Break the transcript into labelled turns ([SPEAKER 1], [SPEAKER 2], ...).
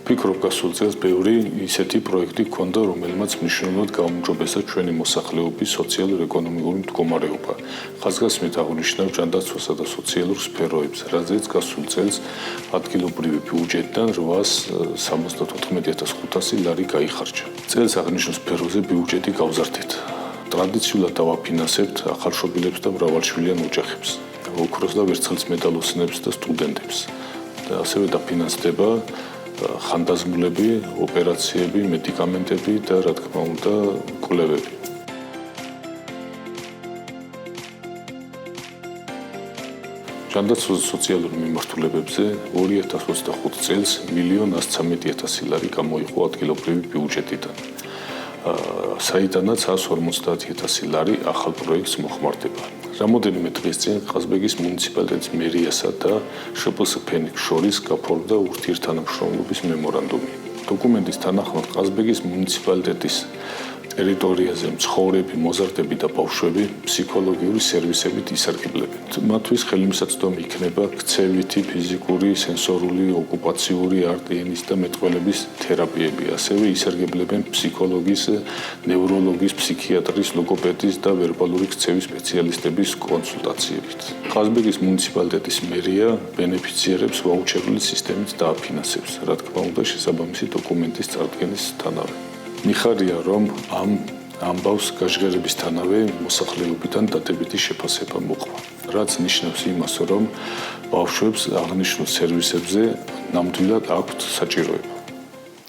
[SPEAKER 1] ვფიქრობ, გასულ წელს ბევრი ისეთი პროექტი გქონდა, რომელმაც მნიშვნელოვნად გაუმჯობესა ჩვენი მოსახლეობის სოციალურ-ეკონომიკური მდგომარეობა. ხაზგასმით აღნიშნავ ჯანდაცვასა და სოციალურ სფეროებს, რაზეც გასულ წელს ადგილობრივი ბიუჯეტიდან 874,500 ლარი გაიხარჯა. წელს აღნიშნულ სფეროზე ბიუჯეტი გავზარდეთ. ტრადიციულად დავაფინანსებთ ახალშობილებს და მრავალშვილიან ოჯახებს, ოქროს და ვერცხლისმედალოსნებს და სტუდენტებს. და ასევე დაფინანსდება ხანდაზმულები, ოპერაციები, მედიკამენტები და რა თქმა უნდა, კვლევები. ჯანდაცვის სოციალურ მიმართულებებზე 2025 წელს 1,113,000 ლარი გამოიყო ადგილობრივი ბიუჯეტიდან. საიდანაც 150,000 ლარი ახალ პროექტს მოხმარდება. რამოდენიმე დღის წინ ყაზბეგის მუნიციპალიტეტის მერიასა და შპს ფენიქს შორის გაფორმდა ურთიერთთანამშრომლობის მემორანდუმი. დოკუმენტის თანახმად ყაზბეგის მუნიციპალიტეტის ტერიტორიაზე მცხოვრები მოზარდები და ბავშვები ფსიქოლოგიური სერვისებით ისარგებლებენ. მათთვის ხელმისაწვდომი იქნება ქცევითი, ფიზიკური, სენსორული, ოკუპაციური, არტ-ენის და მეტყველების თერაპიები. ასევე ისარგებლებენ ფსიქოლოგის, ნევროლოგის, ფსიქიატრის, ლოგოპედის და ვერბალური ქცევის სპეციალისტების კონსულტაციებით. ყაზბეგის მუნიციპალიტეტის მერია ბენეფიციერებს ვაუჩერული სისტემით დააფინანსებს, რა თქმა უნდა, შესაბამისი დოკუმენტის წარდგენისთანავე. მიხარია, რომ ამ ამბავს გაჟღერებისთანავე მოსახლეობიდან დადებითი შეფასება მოყვა, რაც ნიშნავს იმას, რომ ბავშვებს აღნიშნულ სერვისებზე ნამდვილად აქვთ საჭიროება.